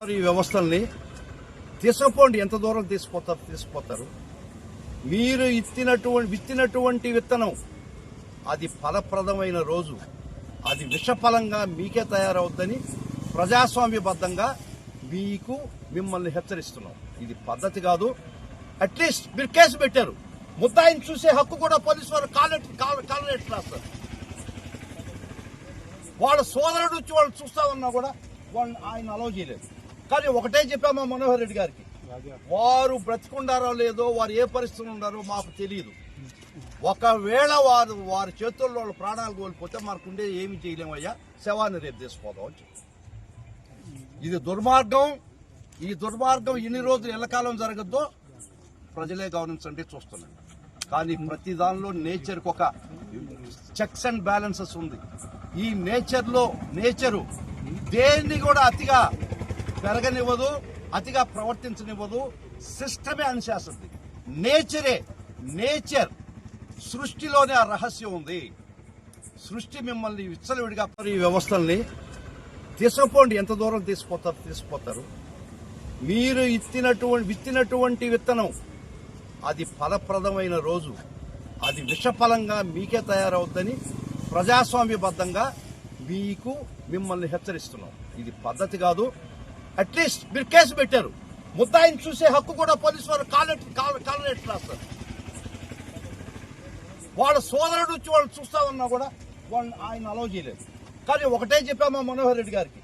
ఈ వ్యవస్థల్ని తీసుకుపోండి, ఎంత దూరం తీసుకుపోతారు. మీరు విత్తినటువంటి విత్తనం అది ఫలప్రదమైన రోజు అది విషఫలంగా మీకే తయారవుద్దని ప్రజాస్వామ్యబద్ధంగా మిమ్మల్ని హెచ్చరిస్తున్నాం. ఇది పద్ధతి కాదు. అట్లీస్ట్ మీరు కేసు పెట్టారు, ముద్దాయిని చూసే హక్కు కూడా పోలీసు వారు కాలరెట్ రాస్తారు. వాళ్ళ సోదరుడు వచ్చి వాళ్ళు చూస్తా ఉన్నా కూడా వాళ్ళు ఆయన అలౌ చేయలేదు. కానీ ఒకటే చెప్పామా మనోహర్ రెడ్డి గారికి, వారు బ్రతికుండారో లేదో, వారు ఏ పరిస్థితులు ఉన్నారో మాకు తెలియదు. ఒకవేళ వారి చేతుల్లో వాళ్ళ ప్రాణాలు కోల్పోతే మనకుండే ఏమి చేయలేమయ్యా, శవాన్ని రేపు తీసుకోదాం అని చెప్పి. ఇది దుర్మార్గం. ఈ దుర్మార్గం ఇన్ని రోజులు ఎల్లకాలం జరగద్దో ప్రజలే గమనించండి, చూస్తున్నాం. కానీ ప్రతి దానిలో నేచర్కి ఒక చెక్స్ అండ్ బ్యాలెన్సెస్ ఉంది. ఈ నేచరు దేన్ని కూడా అతిగా పెరగనివ్వదు, అతిగా ప్రవర్తించనివ్వదు. సిస్టమే అనుశాసింది. నేచర్ సృష్టిలోనే ఆ రహస్యం ఉంది. సృష్టి మిమ్మల్ని విచ్చలవిడిగా ఈ వ్యవస్థల్ని తీసుకుపోండి, ఎంత దూరం తీసుకుపోతారు. మీరు విత్తినటువంటి విత్తనం అది ఫలప్రదమైన రోజు అది విషఫలంగా మీకే తయారవుద్దని ప్రజాస్వామ్యబద్ధంగా మిమ్మల్ని హెచ్చరిస్తున్నాం. ఇది పద్ధతి కాదు. అట్లీస్ట్ మీరు కేసు పెట్టారు, ముద్దాయిని చూసే హక్కు కూడా పోలీసు వారు కాలరెట్ రాస్తారు. వాళ్ళ సోదరుడు వచ్చి వాళ్ళు చూస్తా ఉన్నా కూడా వాళ్ళు ఆయన అలౌ చేయలేదు. కానీ ఒకటే చెప్పామా మనోహర్ రెడ్డి గారికి,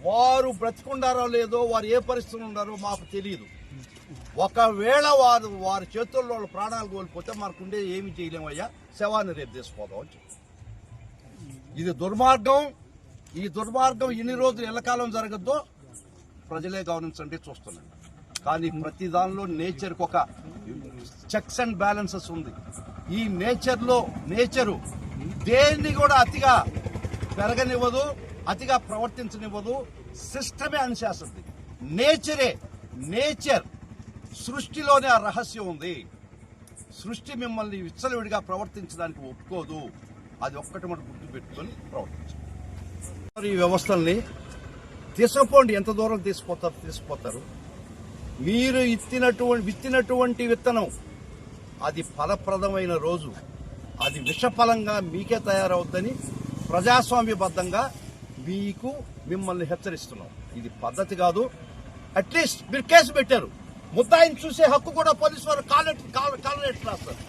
వారు బ్రతికుండారో లేదో, వారు ఏ పరిస్థితులు ఉన్నారో మాకు తెలియదు. ఒకవేళ వారి చేతుల్లో వాళ్ళ ప్రాణాలు కోల్పోతే మనకుండే ఏమి చేయలేమయ్యా, శవాన్ని రేపు తీసుకోదాం అని చెప్పి. ఇది దుర్మార్గం. ఈ దుర్మార్గం ఇన్ని రోజులు ఎల్లకాలం జరగద్దో ప్రజలే గమనించండి, చూస్తున్నాం. కానీ ప్రతి దానిలో నేచర్కి ఒక చెక్స్ అండ్ బ్యాలెన్సెస్ ఉంది. ఈ నేచరు దేన్ని కూడా అతిగా పెరగనివ్వదు, అతిగా ప్రవర్తించనివ్వదు. సిస్టమే అనుశాసింది. నేచర్ సృష్టిలోనే ఆ రహస్యం ఉంది. సృష్టి మిమ్మల్ని విచ్చలవిడిగా ప్రవర్తించడానికి ఒప్పుకోదు. అది ఒక్కటి మనం గుర్తు పెట్టుకొని ప్రవర్తించాలి. ఈ వ్యవస్థల్ని తీసుకుపోండి, ఎంత దూరం తీసుకుపోతారు. మీరు విత్తినటువంటి విత్తనం అది ఫలప్రదమైన రోజు అది విషఫలంగా మీకే తయారవుద్దని ప్రజాస్వామ్యబద్ధంగా మిమ్మల్ని హెచ్చరిస్తున్నాం. ఇది పద్ధతి కాదు. అట్లీస్ట్ మీరు కేసు పెట్టారు, ముద్దాయిని చూసే హక్కు కూడా పోలీసు వారు కాలరెట్ రాస్తారు.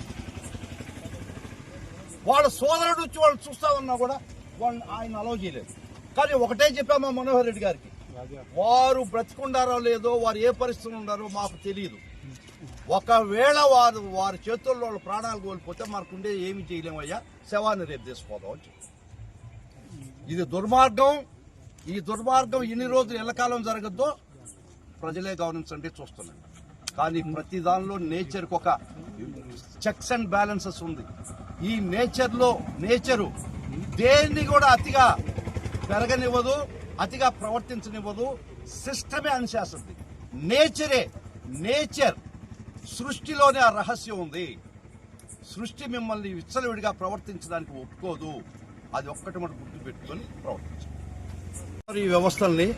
వాళ్ళ సోదరుడు వచ్చి వాళ్ళు చూస్తా ఉన్నా కూడా వాళ్ళు ఆయన అలౌ చేయలేదు. కానీ ఒకటే చెప్పామా మనోహర్ రెడ్డి గారికి, వారు బ్రతికుండారో లేదో, వారు ఏ పరిస్థితులు ఉన్నారో మాకు తెలియదు. ఒకవేళ వారి చేతుల్లో వాళ్ళ ప్రాణాలు కోల్పోతే మనకుండే ఏమి చేయలేమయ్యా, శవాన్ని రేపు తీసుకోదాం అని చెప్పి. ఇది దుర్మార్గం. ఈ దుర్మార్గం ఇన్ని రోజులు ఎల్లకాలం జరగద్దో ప్రజలే గమనించండి, చూస్తున్నాం. కానీ ప్రతి దానిలో నేచర్కి ఒక చెక్స్ అండ్ బ్యాలెన్సెస్ ఉంది. ఈ నేచరు దేన్ని కూడా అతిగా పెరగనివ్వదు, అతిగా ప్రవర్తించనివ్వదు. సిస్టమే అనుశాసింది. నేచర్ సృష్టిలోనే ఆ రహస్యం ఉంది. సృష్టి మిమ్మల్ని విచ్చలవిడిగా ప్రవర్తించడానికి ఒప్పుకోదు. అది ఒక్కటి మనం గుర్తు పెట్టుకొని ప్రవర్తించాలి. ఈ వ్యవస్థల్ని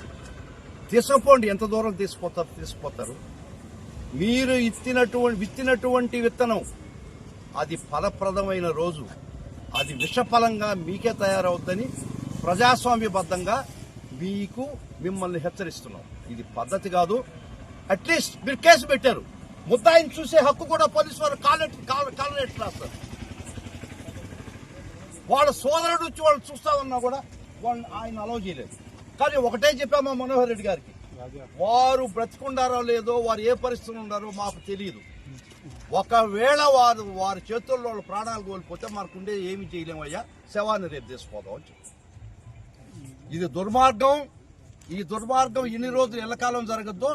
తీసుకుపోండి, ఎంత దూరం తీసుకుపోతారు. మీరు విత్తినటువంటి విత్తనం అది ఫలప్రదమైన రోజు అది విషఫలంగా మీకే తయారవుద్దని ప్రజాస్వామ్యబద్ధంగా మిమ్మల్ని హెచ్చరిస్తున్నాం. ఇది పద్ధతి కాదు. అట్లీస్ట్ మీరు కేసు పెట్టారు, ముద్దాయిని చూసే హక్కు కూడా పోలీసు వారు కాలరెట్ రాస్తారు. వాళ్ళ సోదరుడు వచ్చి వాళ్ళు చూస్తా ఉన్నా కూడా వాళ్ళు ఆయన అలౌ చేయలేదు. కానీ ఒకటే చెప్పామా మనోహర్ రెడ్డి గారికి, వారు బ్రతికుండారో లేదో, వారు ఏ పరిస్థితులు ఉన్నారో మాకు తెలియదు. ఒకవేళ వారి చేతుల్లో వాళ్ళ ప్రాణాలు కోల్పోతే మనకుండే ఏమి చేయలేమయ్యా, శవాన్ని రేపు తీసుకోదాం అని చెప్పి. ఇది దుర్మార్గం. ఈ దుర్మార్గం ఇన్ని రోజులు ఎల్లకాలం జరగద్దో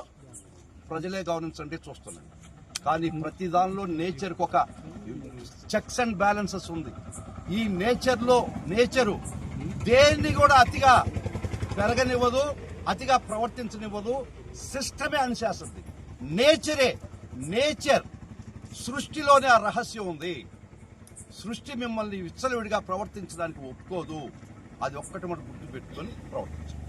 ప్రజలే గమనించండి, చూస్తున్నాం. కానీ ప్రతి దానిలో నేచర్కి ఒక చెక్స్ అండ్ బ్యాలెన్సెస్ ఉంది. ఈ నేచరు దేన్ని కూడా అతిగా పెరగనివ్వదు, అతిగా ప్రవర్తించనివ్వదు. సిస్టమే అనుశాసింది. నేచర్ సృష్టిలోనే ఆ రహస్యం ఉంది. సృష్టి మిమ్మల్ని విచ్చలవిడిగా ప్రవర్తించడానికి ఒప్పుకోదు. అది ఒక్కటి మనం గుర్తు పెట్టుకొని ప్రవర్తించాలి.